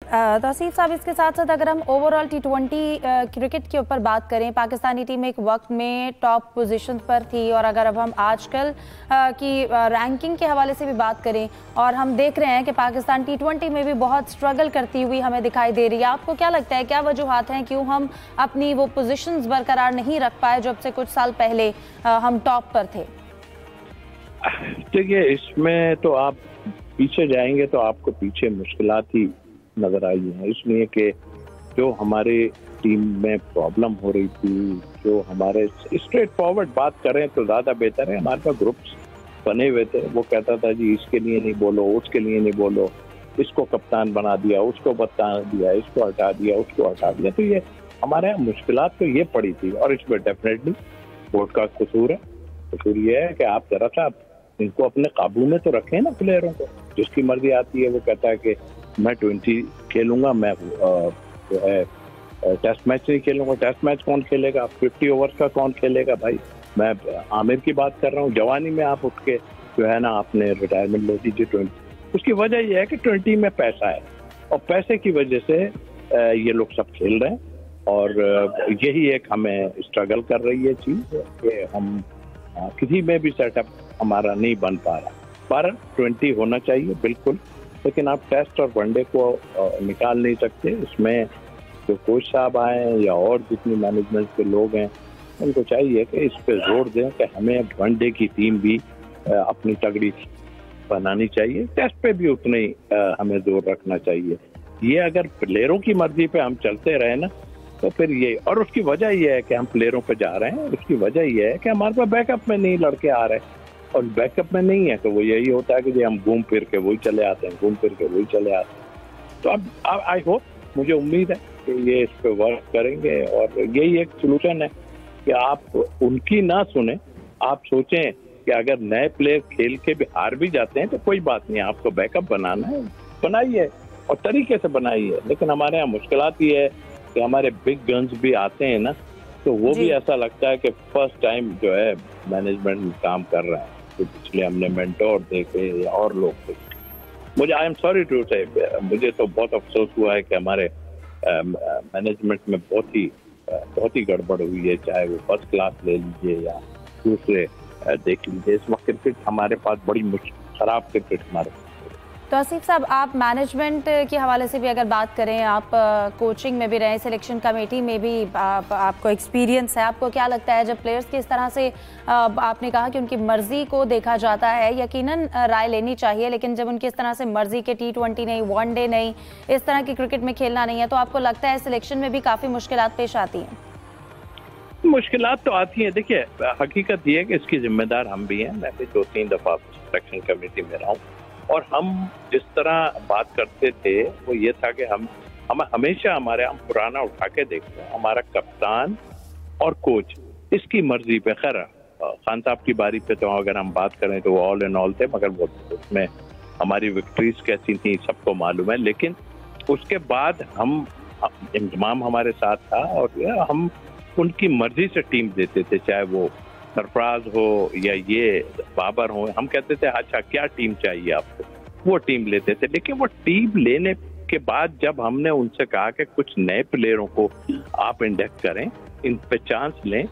तौसीफ साहब, इसके साथ साथ अगर हम ओवरऑल T20 क्रिकेट के ऊपर बात करें, पाकिस्तानी टीम एक वक्त में टॉप पोजीशन पर थी, और अगर अब हम आजकल की रैंकिंग के हवाले से भी बात करें, और हम देख रहे हैं कि पाकिस्तान T20 में भी बहुत स्ट्रगल करती हुई हमें दिखाई दे रही है। आपको क्या लगता है, क्या वजूहात हैं, क्यों हम अपनी वो पोजीशंस बरकरार नहीं रख पाए जब से कुछ साल पहले हम टॉप पर थे? देखिए, इसमें तो आप पीछे जाएंगे तो आपको पीछे मुश्किलात ही नजर आई है, इसलिए कि जो हमारे टीम में प्रॉब्लम हो रही थी, जो हमारे स्ट्रेट फॉरवर्ड बात करें तो ज़्यादा बेहतर है, हमारे पास ग्रुप्स बने हुए थे। वो कहता था जी इसके लिए नहीं बोलो, उसके लिए नहीं बोलो, इसको कप्तान बना दिया, उसको बता दिया, इसको हटा दिया, उसको हटा दिया। तो ये हमारे यहाँ मुश्किलात तो ये पड़ी थी, और इसमें डेफिनेटली बोर्ड का कसूर है। कसूर ये है कि आप जरा सा इनको अपने काबू में तो रखें ना, प्लेयरों को। जिसकी मर्जी आती है वो कहता है कि मैं 20 खेलूंगा, मैं जो है टेस्ट मैच नहीं खेलूंगा। टेस्ट मैच कौन खेलेगा? 50 ओवर्स का कौन खेलेगा भाई? मैं आमिर की बात कर रहा हूँ। जवानी में आप उठ के जो है ना आपने रिटायरमेंट ले लीजिए 20। उसकी वजह यह है कि 20 में पैसा है, और पैसे की वजह से ये लोग सब खेल रहे हैं, और यही एक हमें स्ट्रगल कर रही है चीज़ कि हम किसी में भी सेटअप हमारा नहीं बन पा रहा। पर 20 होना चाहिए बिल्कुल, लेकिन आप टेस्ट और वनडे को निकाल नहीं सकते। इसमें जो कोच साहब आए या और जितनी मैनेजमेंट के लोग हैं, उनको चाहिए कि इस पे जोर दें कि हमें वनडे की टीम भी अपनी तगड़ी बनानी चाहिए, टेस्ट पे भी उतने ही हमें जोर रखना चाहिए। ये अगर प्लेयरों की मर्जी पे हम चलते रहे ना, तो फिर ये, और उसकी वजह यह है कि हम प्लेयरों पे जा रहे हैं, उसकी वजह यह है कि हमारे पास बैकअप में नहीं लड़के आ रहे, और बैकअप में नहीं है तो वो यही होता है कि हम घूम फिर के वही चले आते हैं, घूम फिर के वही चले आते हैं। तो अब आई होप, मुझे उम्मीद है कि ये इस पे वर्क करेंगे, और यही एक सोल्यूशन है कि आप उनकी ना सुने। आप सोचें कि अगर नए प्लेयर खेल के भी हार भी जाते हैं तो कोई बात नहीं, आपको बैकअप बनाना है, बनाइए और तरीके से बनाइए। लेकिन हमारे यहाँ मुश्किलात ये है कि हमारे बिग गन्स भी आते हैं ना, तो वो भी ऐसा लगता है कि फर्स्ट टाइम जो है मैनेजमेंट काम कर रहा है, तो पिछले हमने मेंटोर देखे या और लोग देखे। मुझे आई एम सॉरी टू से, मुझे तो बहुत अफसोस हुआ है कि हमारे मैनेजमेंट में बहुत ही गड़बड़ हुई है, चाहे वो फर्स्ट क्लास ले लीजिए या दूसरे देख लीजिए। इस वक्त क्रिकेट हमारे पास बड़ी खराब क्रिकेट हमारे पास। तौसीफ साहब, आप मैनेजमेंट के हवाले से भी अगर बात करें, आप कोचिंग में भी रहे, सिलेक्शन कमेटी में भी आपको एक्सपीरियंस है, आपको क्या लगता है जब प्लेयर्स की इस तरह से आपने कहा कि उनकी मर्जी को देखा जाता है, यकीनन राय लेनी चाहिए, लेकिन जब उनकी इस तरह से मर्जी के T20 नहीं, वनडे नहीं, इस तरह की क्रिकेट में खेलना नहीं है, तो आपको लगता है सिलेक्शन में भी काफ़ी मुश्किलात पेश आती हैं? मुश्किलात तो आती हैं। देखिए, हकीकत ये है कि इसकी जिम्मेदार हम भी हैं। मैं भी 2-3 दफ़ा सिलेक्शन कमेटी में रहा हूँ, और हम जिस तरह बात करते थे वो ये था कि हम हमेशा हम पुराना उठा के देखते हैं, हमारा कप्तान और कोच इसकी मर्जी पे। खैर खान साहब की बारी पे तो अगर हम बात करें तो वो ऑल एंड ऑल थे, मगर वो उसमें हमारी विक्ट्रीज कैसी थी सबको मालूम है। लेकिन उसके बाद हम इंतमाम हमारे साथ था, और हम उनकी मर्जी से टीम देते थे, चाहे वो सरफराज हो या ये बाबर हो। हम कहते थे अच्छा क्या टीम चाहिए आपको, वो टीम लेते थे। लेकिन वो टीम लेने के बाद जब हमने उनसे कहा कि कुछ नए प्लेयरों को आप इंडेक्ट करें, इन पे चांस लें,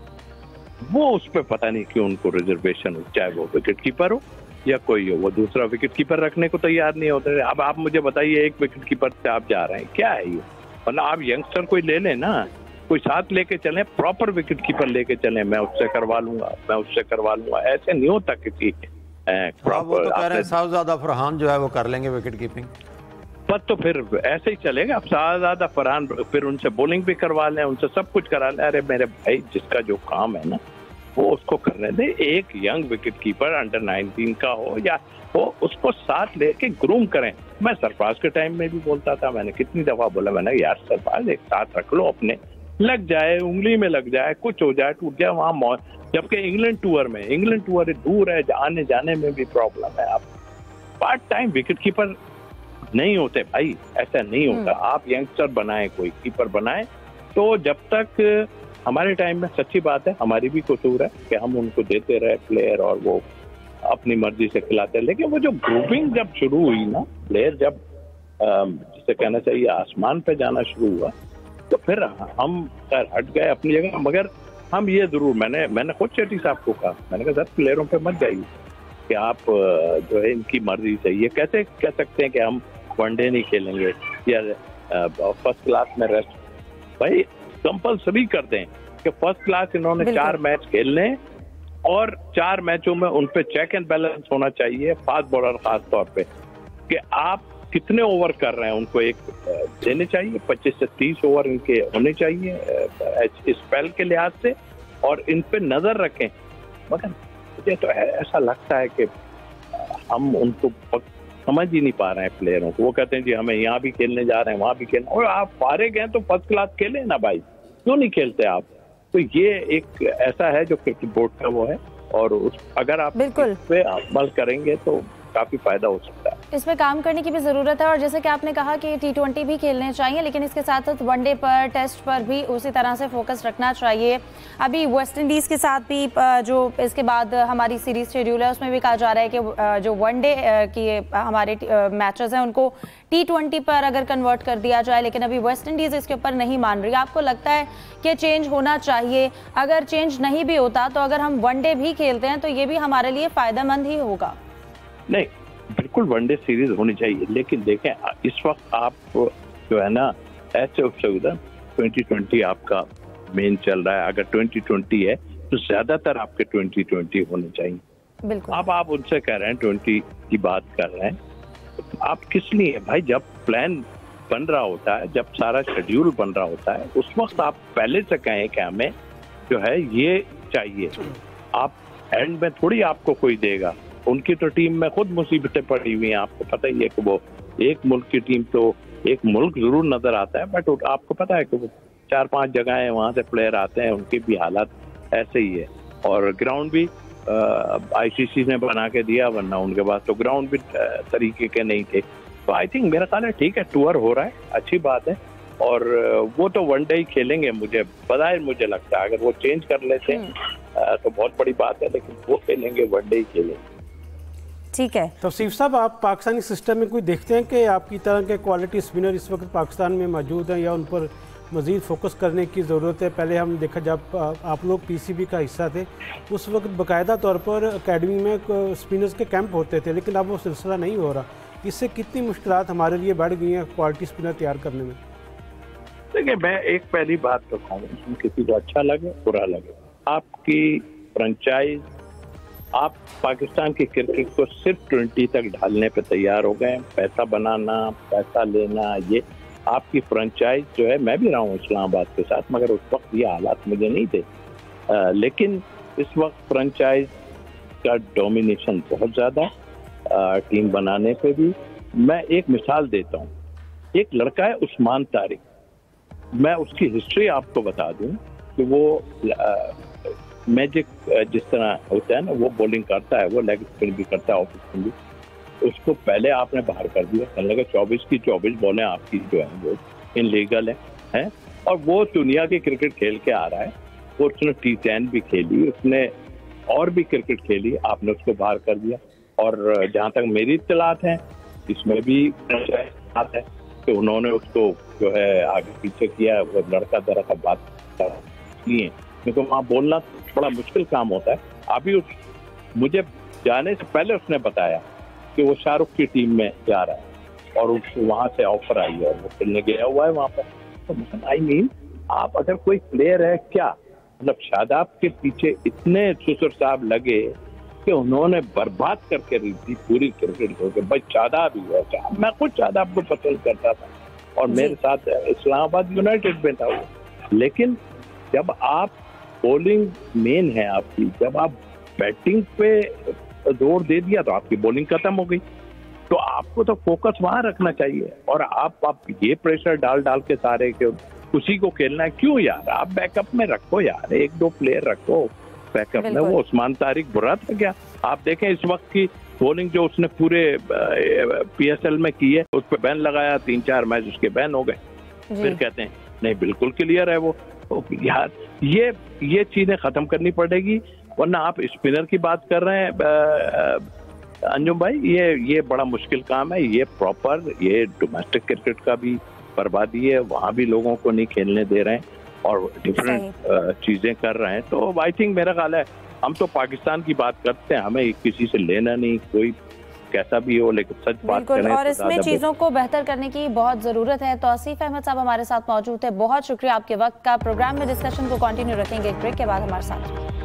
वो उस पर पता नहीं क्यों उनको रिजर्वेशन हो, चाहे वो विकेट कीपर हो या कोई हो, वो दूसरा विकेट कीपर रखने को तैयार नहीं होते। अब आप मुझे बताइए, एक विकेट कीपर से आप जा रहे हैं, क्या है ये? वरना आप यंगस्टर कोई ले लें ना, कोई साथ लेके चलें, प्रॉपर विकेट कीपर लेके चलें, मैं उससे करवा लूंगा, मैं उससे करवा लूंगा। ऐसे नहीं होता किसी वो तो कह रहे हैं साहबजादा फरहान जो है वो कर लेंगे विकेट कीपिंग, पर तो फिर ऐसे ही चलेगा। अब साहबजादा फरहान फिर उनसे बॉलिंग भी करवा लें, उनसे सब कुछ करा लें। अरे मेरे भाई, जिसका जो काम है ना वो उसको करने दे। एक यंग विकेट कीपर अंडर 19 का हो या हो, उसको साथ लेके ग्रूम करें। मैं सरफराज के टाइम में भी बोलता था, मैंने कितनी दफा बोला, मैंने यार सरफराज एक साथ रख लो, अपने लग जाए, उंगली में लग जाए, कुछ हो जाए, टूट जाए वहां। जबकि इंग्लैंड टूर दूर है, आने जाने में भी प्रॉब्लम है। आप पार्ट टाइम विकेट कीपर नहीं होते भाई, ऐसा नहीं होता। आप यंगस्टर बनाएं, कोई कीपर बनाएं। तो जब तक हमारे टाइम में, सच्ची बात है, हमारी भी कसूर है कि हम उनको देते रहे प्लेयर और वो अपनी मर्जी से खिलाते। लेकिन वो जो ग्रुपिंग जब शुरू हुई ना, प्लेयर जब जिसे कहना चाहिए आसमान पे जाना शुरू हुआ, तो फिर हम खैर हट गए अपनी जगह। मगर हम ये जरूर, मैंने खुद शेट्टी साहब को कहा, मैंने कहा सर प्लेयरों पे मत जाइए कि आप जो है इनकी मर्जी से, ये कैसे कह सकते हैं कि हम वनडे नहीं खेलेंगे या फर्स्ट क्लास में रेस्ट। भाई कंपल्सरी कर दें कि फर्स्ट क्लास इन्होंने 4 मैच खेलने और 4 मैचों में उन पे चेक एंड बैलेंस होना चाहिए, फास्ट बॉलर खास तौर पे, कि आप कितने ओवर कर रहे हैं उनको एक देने चाहिए, 25 से 30 ओवर इनके होने चाहिए स्पेल के लिहाज से, और इन पे नजर रखें। मगर मुझे तो ऐसा लगता है कि हम उनको समझ ही नहीं पा रहे हैं प्लेयरों को। वो कहते हैं जी हमें यहाँ भी खेलने जा रहे हैं, वहाँ भी खेलना, और आप फारिग हैं तो फर्स्ट क्लास खेलें ना भाई, क्यों नहीं खेलते आप? तो ये एक ऐसा है जो क्रिकेट बोर्ड का वो है, और अगर आप इस पे अमल करेंगे तो काफी फायदा हो सकता है। इस पे काम करने की भी जरूरत है, और जैसे कि आपने कहा कि T20 भी खेलने चाहिए, लेकिन इसके साथ साथ वनडे पर, टेस्ट पर भी उसी तरह से फोकस रखना चाहिए। अभी वेस्ट इंडीज के साथ भी जो इसके बाद हमारी सीरीज शेड्यूल है उसमें भी कहा जा रहा है कि जो वनडे की हमारे मैचेस हैं उनको T20 पर अगर कन्वर्ट कर दिया जाए, लेकिन अभी वेस्ट इंडीज इसके ऊपर नहीं मान रही। आपको लगता है कि चेंज होना चाहिए? अगर चेंज नहीं भी होता तो अगर हम वनडे भी खेलते हैं तो ये भी हमारे लिए फायदेमंद ही होगा। नहीं, बिल्कुल वनडे सीरीज होनी चाहिए, लेकिन देखें इस वक्त आप जो है ना ऐसे उधर 2020 आपका मेन चल रहा है। अगर 2020 है तो ज्यादातर आपके 2020 होने चाहिए। बिल्कुल। अब आप उनसे कह रहे हैं 20 की बात कर रहे हैं, तो आप किस लिए भाई? जब प्लान बन रहा होता है, जब सारा शेड्यूल बन रहा होता है, उस वक्त आप पहले से कहें कि हमें जो है ये चाहिए। आप एंड में थोड़ी आपको कोई देगा। उनकी तो टीम में खुद मुसीबतें पड़ी हुई हैं, आपको पता ही है कि वो एक मुल्क की टीम, तो एक मुल्क जरूर नजर आता है, बट आपको पता है कि वो 4-5 जगह है, वहां से प्लेयर आते हैं, उनकी भी हालात ऐसे ही है। और ग्राउंड भी आईसीसी ने बना के दिया, वरना उनके पास तो ग्राउंड भी तरीके के नहीं थे। तो आई थिंक मेरा ख्याल है ठीक है, टूर हो रहा है, अच्छी बात है, और वो तो वनडे ही खेलेंगे। मुझे पता है, मुझे लगता है अगर वो चेंज कर लेते हैं तो बहुत बड़ी बात है, लेकिन वो खेलेंगे, वनडे ही खेलेंगे। ठीक है। तौसीफ साहब, आप पाकिस्तानी सिस्टम में कोई देखते हैं कि आपकी तरह के क्वालिटी स्पिनर इस वक्त पाकिस्तान में मौजूद हैं, या उन पर मज़ीद फोकस करने की ज़रूरत है? पहले हम देखा जब आप लोग पीसीबी का हिस्सा थे, उस वक्त बाकायदा तौर पर एकेडमी में स्पिनर्स के कैंप होते थे, लेकिन अब वो सिलसिला नहीं हो रहा। इससे कितनी मुश्किलात हमारे लिए बढ़ गई हैं क्वालिटी स्पिनर तैयार करने में? देखिए, मैं एक पहली बात तो कहूँगा, किसी को अच्छा लगे बुरा लगे, आपकी फ्रेंचाइज, आप पाकिस्तान की क्रिकेट को सिर्फ 20 तक ढालने पे तैयार हो गए। पैसा बनाना, पैसा लेना, ये आपकी फ्रेंचाइज जो है, मैं भी रहा हूँ इस्लामाबाद के साथ, मगर उस वक्त ये हालात मुझे नहीं थे, लेकिन इस वक्त फ्रेंचाइज का डोमिनेशन बहुत ज़्यादा, टीम बनाने पे भी। मैं एक मिसाल देता हूँ, एक लड़का है उस्मान तारिक, मैं उसकी हिस्ट्री आपको बता दूँ कि वो मैजिक जिस तरह होता है ना, वो बॉलिंग करता है, वो लेग स्पिन भी करता है, ऑफ स्पिन भी। उसको पहले आपने बाहर कर दिया, कहने लगा 24 की 24 बॉलें आपकी जो है वो इनलीगल है, और वो दुनिया की क्रिकेट खेल के आ रहा है। वो उसने T10 भी खेली, उसने और भी क्रिकेट खेली, आपने उसको बाहर कर दिया। और जहाँ तक मेरी इत्तलात हैं, इसमें भी बात है कि उन्होंने उसको जो है आगे पीछे किया, वो लड़का दरअसल बात किए, क्योंकि वहाँ बोलना बड़ा मुश्किल काम होता है। अभी मुझे जाने से पहले उसने बताया कि वो शाहरुख की टीम में जा रहा है, और उसको वहाँ से ऑफर आई है और वो खेलने गया हुआ है वहाँ पर। तो आई मीन, आप अगर कोई प्लेयर है, क्या मतलब शादाब के पीछे इतने सुसर साहब लगे कि उन्होंने बर्बाद करके रही थी पूरी क्रिकेट को, कि भाई शादाब ही है। मैं खुद शादाब को पसंद करता था, और मेरे साथ इस्लामाबाद यूनाइटेड में था वो। लेकिन जब आप बॉलिंग मेन है आपकी, जब आप बैटिंग पे जोर दे दिया तो आपकी बॉलिंग खत्म हो गई। तो आपको तो फोकस वहां रखना चाहिए, और आप ये प्रेशर डाल के सारे के उसी को खेलना है, क्यों यार? आप बैकअप में रखो यार, 1-2 प्लेयर रखो बैकअप में। वो उस्मान तारिक बुरा था क्या? आप देखें इस वक्त की बॉलिंग जो उसने पूरे PSL में की है, उस पर बैन लगाया, 3-4 मैच उसके बैन हो गए। फिर कहते हैं नहीं बिल्कुल क्लियर है वो। तो यार ये चीजें खत्म करनी पड़ेगी, वरना आप स्पिनर की बात कर रहे हैं अंजुम भाई, ये बड़ा मुश्किल काम है। ये प्रॉपर ये डोमेस्टिक क्रिकेट का भी बर्बादी है, वहाँ भी लोगों को नहीं खेलने दे रहे हैं और डिफरेंट चीजें कर रहे हैं। तो आई थिंक मेरा ख्याल है हम तो पाकिस्तान की बात करते हैं, हमें किसी से लेना नहीं, कोई कैसा भी हो, लेकिन सच बात करें और तो इसमें चीजों को बेहतर करने की बहुत जरूरत है। तौसीफ अहमद साहब हमारे साथ मौजूद है, बहुत शुक्रिया आपके वक्त का। प्रोग्राम में डिस्कशन को कंटिन्यू रखेंगे एक ब्रेक के बाद हमारे साथ।